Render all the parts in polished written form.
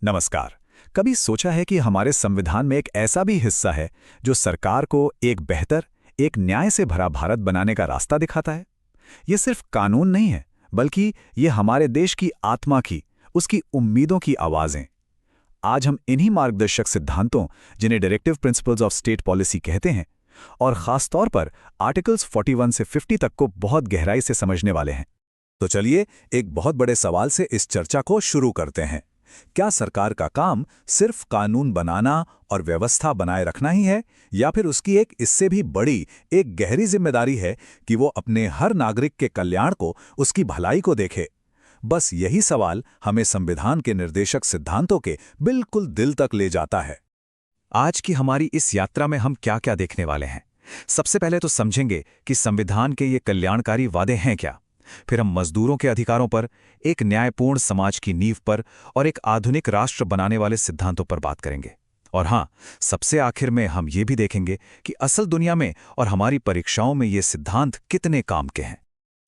नमस्कार। कभी सोचा है कि हमारे संविधान में एक ऐसा भी हिस्सा है जो सरकार को एक बेहतर, एक न्याय से भरा भारत बनाने का रास्ता दिखाता है? ये सिर्फ कानून नहीं है, बल्कि ये हमारे देश की आत्मा की, उसकी उम्मीदों की आवाज़ें। आज हम इन्हीं मार्गदर्शक सिद्धांतों, जिन्हें directive principles of state policy कहते हैं, और ख़ास तौर पर आर्टिकल्स 41 से 50 तक को बहुत गहराई से समझने वाले हैं। तो चलिए एक बहुत बड़े सवाल से इस चर्चा को शुरू करते हैं। क्या सरकार का काम सिर्फ कानून बनाना और व्यवस्था बनाए रखना ही है, या फिर उसकी एक इससे भी बड़ी, एक गहरी जिम्मेदारी है कि वो अपने हर नागरिक के कल्याण को, उसकी भलाई को देखे? बस यही सवाल हमें संविधान के निर्देशक सिद्धांतों के बिल्कुल दिल तक ले जाता है। आज की हमारी इस यात्रा में हम क्या-क्या देखने वाले हैं। सबसे पहले तो समझेंगे कि संविधान के ये कल्याणकारी वादे हैं क्या। फिर हम मजदूरों के अधिकारों पर, एक न्यायपूर्ण समाज की नींव पर और एक आधुनिक राष्ट्र बनाने वाले सिद्धांतों पर बात करेंगे। और हाँ, सबसे आखिर में हम ये भी देखेंगे कि असल दुनिया में और हमारी परीक्षाओं में ये सिद्धांत कितने काम के हैं।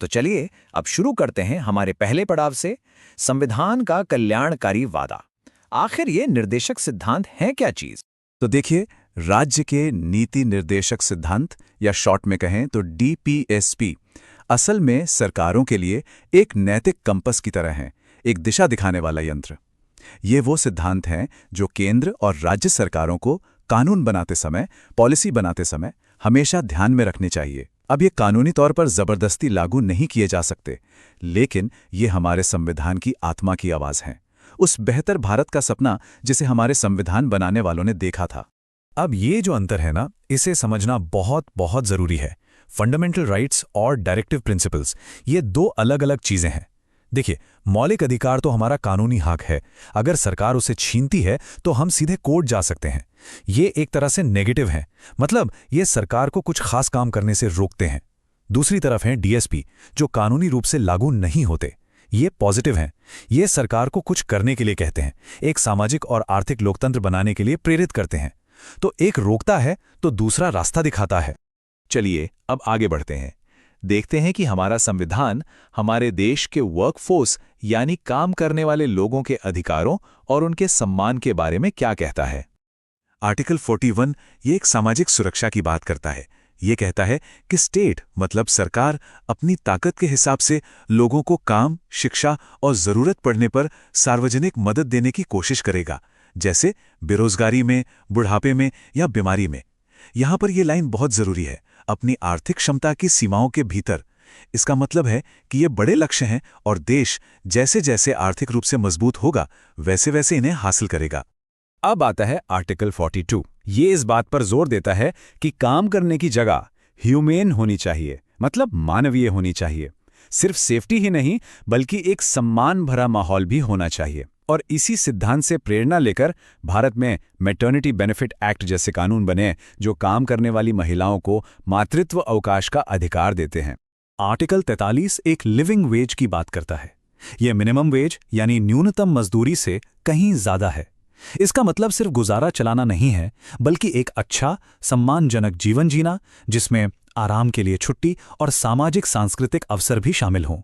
तो चलिए अब शुरू करते हैं हमारे पहले पड़ाव से, संविधान का कल्याणकारी वादा। आखिर ये निर्देशक सिद्धांत है क्या चीज? तो देखिए, राज्य के नीति निर्देशक सिद्धांत, या शॉर्ट में कहें तो DPSP, असल में सरकारों के लिए एक नैतिक कंपस की तरह हैं, एक दिशा दिखाने वाला यंत्र। ये वो सिद्धांत हैं जो केंद्र और राज्य सरकारों को कानून बनाते समय, पॉलिसी बनाते समय हमेशा ध्यान में रखने चाहिए। अब ये कानूनी तौर पर जबरदस्ती लागू नहीं किए जा सकते, लेकिन ये हमारे संविधान की आत्मा की आवाज हैं, उस बेहतर भारत का सपना जिसे हमारे संविधान बनाने वालों ने देखा था। अब ये जो अंतर है ना, इसे समझना बहुत बहुत जरूरी है। फंडामेंटल राइट्स और डायरेक्टिव प्रिंसिपल्स, ये दो अलग अलग चीजें हैं। देखिए, मौलिक अधिकार तो हमारा कानूनी हक है। अगर सरकार उसे छीनती है तो हम सीधे कोर्ट जा सकते हैं। ये एक तरह से नेगेटिव है, मतलब ये सरकार को कुछ खास काम करने से रोकते हैं। दूसरी तरफ है DSP, जो कानूनी रूप से लागू नहीं होते। ये पॉजिटिव हैं। ये सरकार को कुछ करने के लिए कहते हैं, एक सामाजिक और आर्थिक लोकतंत्र बनाने के लिए प्रेरित करते हैं। तो एक रोकता है तो दूसरा रास्ता दिखाता है। चलिए अब आगे बढ़ते हैं, देखते हैं कि हमारा संविधान हमारे देश के वर्कफोर्स, यानी काम करने वाले लोगों के अधिकारों और उनके सम्मान के बारे में क्या कहता है। आर्टिकल 41 ये एक सामाजिक सुरक्षा की बात करता है। ये कहता है कि स्टेट, मतलब सरकार, अपनी ताकत के हिसाब से लोगों को काम, शिक्षा और जरूरत पड़ने पर सार्वजनिक मदद देने की कोशिश करेगा, जैसे बेरोजगारी में, बुढ़ापे में या बीमारी में। यहां पर यह लाइन बहुत जरूरी है, अपनी आर्थिक क्षमता की सीमाओं के भीतर। इसका मतलब है कि ये बड़े लक्ष्य हैं और देश जैसे जैसे आर्थिक रूप से मजबूत होगा, वैसे वैसे इन्हें हासिल करेगा। अब आता है आर्टिकल 42। ये इस बात पर जोर देता है कि काम करने की जगह ह्यूमेन होनी चाहिए, मतलब मानवीय होनी चाहिए। सिर्फ सेफ्टी ही नहीं, बल्कि एक सम्मान भरा माहौल भी होना चाहिए। और इसी सिद्धांत से प्रेरणा लेकर भारत में मैटर्निटी बेनिफिट एक्ट जैसे कानून बने, जो काम करने वाली महिलाओं को मातृत्व अवकाश का अधिकार देते हैं। आर्टिकल 43 एक लिविंग वेज की बात करता है। यह मिनिमम वेज, यानी न्यूनतम मजदूरी से कहीं ज्यादा है। इसका मतलब सिर्फ गुजारा चलाना नहीं है, बल्कि एक अच्छा, सम्मानजनक जीवन जीना, जिसमें आराम के लिए छुट्टी और सामाजिक सांस्कृतिक अवसर भी शामिल हों।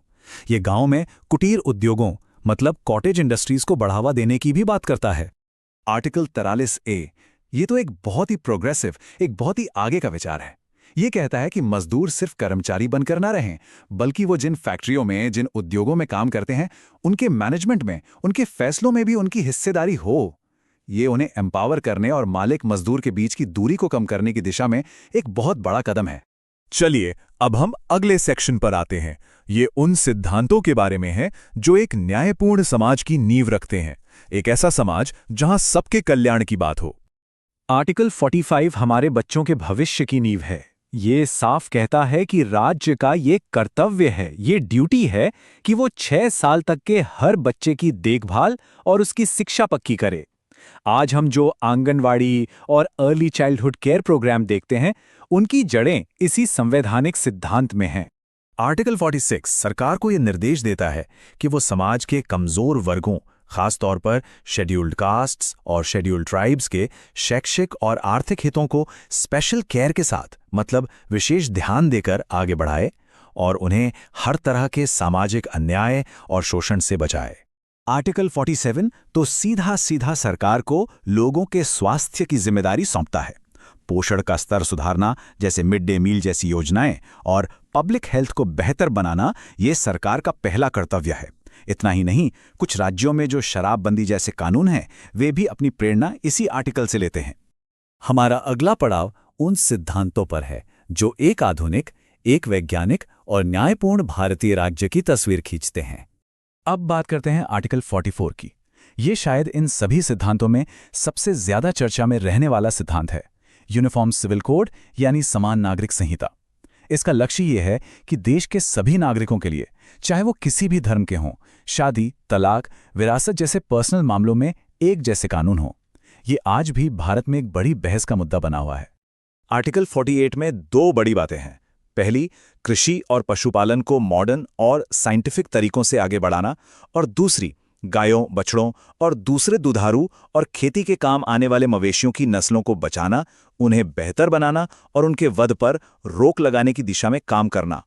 ये गांव में कुटीर उद्योगों, मतलब कॉटेज इंडस्ट्रीज को बढ़ावा देने की भी बात करता है। आर्टिकल 43A ये तो एक बहुत ही प्रोग्रेसिव, एक बहुत ही आगे का विचार है। ये कहता है कि मजदूर सिर्फ कर्मचारी बनकर ना रहें, बल्कि वो जिन फैक्ट्रियों में, जिन उद्योगों में काम करते हैं, उनके मैनेजमेंट में, उनके फैसलों में भी उनकी हिस्सेदारी हो। ये उन्हें एम्पावर करने और मालिक मजदूर के बीच की दूरी को कम करने की दिशा में एक बहुत बड़ा कदम है। चलिए अब हम अगले सेक्शन पर आते हैं। ये उन सिद्धांतों के बारे में है जो एक न्यायपूर्ण समाज की नींव रखते हैं, एक ऐसा समाज जहां सबके कल्याण की बात हो। आर्टिकल 45 हमारे बच्चों के भविष्य की नींव है। ये साफ कहता है कि राज्य का ये कर्तव्य है, ये ड्यूटी है कि वो 6 साल तक के हर बच्चे की देखभाल और उसकी शिक्षा पक्की करे। आज हम जो आंगनवाड़ी और अर्ली चाइल्डहुड केयर प्रोग्राम देखते हैं, उनकी जड़ें इसी संवैधानिक सिद्धांत में हैं। आर्टिकल 46 सरकार को यह निर्देश देता है कि वो समाज के कमजोर वर्गों, खास तौर पर शेड्यूल्ड कास्ट्स और शेड्यूल्ड ट्राइब्स के शैक्षिक और आर्थिक हितों को स्पेशल केयर के साथ, मतलब विशेष ध्यान देकर आगे बढ़ाए और उन्हें हर तरह के सामाजिक अन्याय और शोषण से बचाए। आर्टिकल 47 तो सीधा सीधा सरकार को लोगों के स्वास्थ्य की जिम्मेदारी सौंपता है। पोषण का स्तर सुधारना, जैसे मिड डे मील जैसी योजनाएं, और पब्लिक हेल्थ को बेहतर बनाना ये सरकार का पहला कर्तव्य है। इतना ही नहीं, कुछ राज्यों में जो शराबबंदी जैसे कानून हैं, वे भी अपनी प्रेरणा इसी आर्टिकल से लेते हैं। हमारा अगला पड़ाव उन सिद्धांतों पर है जो एक आधुनिक, एक वैज्ञानिक और न्यायपूर्ण भारतीय राज्य की तस्वीर खींचते हैं। अब बात करते हैं आर्टिकल 44 की। ये शायद इन सभी सिद्धांतों में सबसे ज्यादा चर्चा में रहने वाला सिद्धांत है, यूनिफॉर्म सिविल कोड यानी समान नागरिक संहिता। इसका लक्ष्य ये है कि देश के सभी नागरिकों के लिए, चाहे वो किसी भी धर्म के हों, शादी, तलाक, विरासत जैसे पर्सनल मामलों में एक जैसे कानून हों। ये आज भी भारत में एक बड़ी बहस का मुद्दा बना हुआ है। आर्टिकल 48 में दो बड़ी बातें हैं। पहली, कृषि और पशुपालन को मॉडर्न और साइंटिफिक तरीकों से आगे बढ़ाना, और दूसरी, गायों, बछड़ों और दूसरे दुधारू और खेती के काम आने वाले मवेशियों की नस्लों को बचाना, उन्हें बेहतर बनाना और उनके वध पर रोक लगाने की दिशा में काम करना।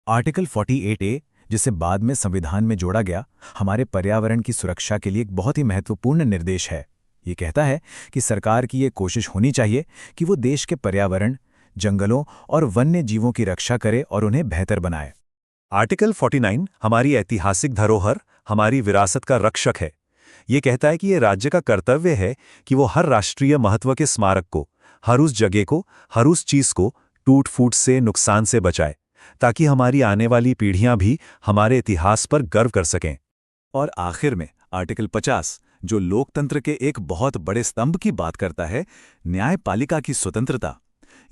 आर्टिकल 48A, जिसे बाद में संविधान में जोड़ा गया, हमारे पर्यावरण की सुरक्षा के लिए एक बहुत ही महत्वपूर्ण निर्देश है। ये कहता है कि सरकार की ये कोशिश होनी चाहिए कि वो देश के पर्यावरण, जंगलों और वन्य जीवों की रक्षा करे और उन्हें बेहतर बनाए। आर्टिकल 49 हमारी ऐतिहासिक धरोहर, हमारी विरासत का रक्षक है। ये कहता है कि ये राज्य का कर्तव्य है कि वो हर राष्ट्रीय महत्व के स्मारक को, हर उस जगह को, हर उस चीज को टूट फूट से, नुकसान से बचाए, ताकि हमारी आने वाली पीढ़ियां भी हमारे इतिहास पर गर्व कर सकें। और आखिर में आर्टिकल 50, जो लोकतंत्र के एक बहुत बड़े स्तंभ की बात करता है, न्यायपालिका की स्वतंत्रता।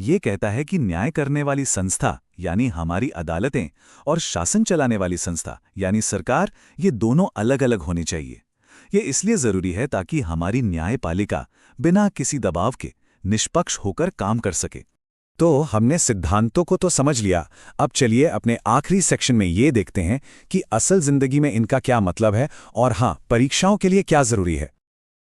ये कहता है कि न्याय करने वाली संस्था यानी हमारी अदालतें और शासन चलाने वाली संस्था यानी सरकार, ये दोनों अलग अलग होनी चाहिए। ये इसलिए जरूरी है ताकि हमारी न्यायपालिका बिना किसी दबाव के निष्पक्ष होकर काम कर सके। तो हमने सिद्धांतों को तो समझ लिया, अब चलिए अपने आखिरी सेक्शन में ये देखते हैं कि असल जिंदगी में इनका क्या मतलब है और हाँ, परीक्षाओं के लिए क्या जरूरी है।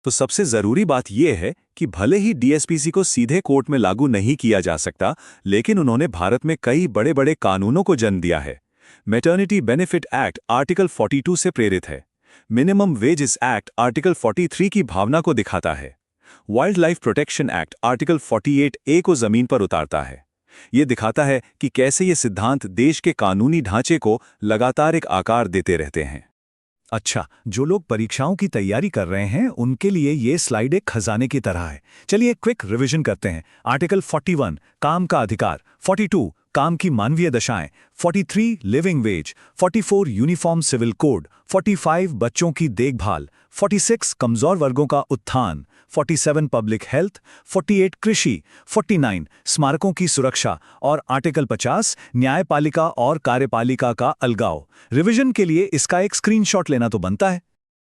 तो सबसे जरूरी बात यह है कि भले ही डीएसपीसी को सीधे कोर्ट में लागू नहीं किया जा सकता, लेकिन उन्होंने भारत में कई बड़े बड़े कानूनों को जन्म दिया है। मैटरनिटी बेनिफिट एक्ट आर्टिकल 42 से प्रेरित है। मिनिमम वेजेस एक्ट आर्टिकल 43 की भावना को दिखाता है। Wild life protection act article 48A को जमीन पर उतारता है। ये दिखाता है कि कैसे ये सिद्धांत देश के कानूनी ढांचे को लगातार एक आकार देते रहते हैं। अच्छा, जो लोग परीक्षाओं की तैयारी कर रहे हैं उनके लिए ये स्लाइड एक खजाने की तरह है। चलिए क्विक रिवीजन करते हैं। आर्टिकल 41 काम का अधिकार, 42 काम की मानवीय दशाएं, 43 living wage, 44 uniform civil code, 45 बच्चों की देखभाल, 46 कमजोर वर्गों का उत्थान, 47 पब्लिक हेल्थ, 48 कृषि, 49 स्मारकों की सुरक्षा और आर्टिकल 50 न्यायपालिका और कार्यपालिका का अलगाव। रिवीजन के लिए इसका एक स्क्रीनशॉट लेना तो बनता है।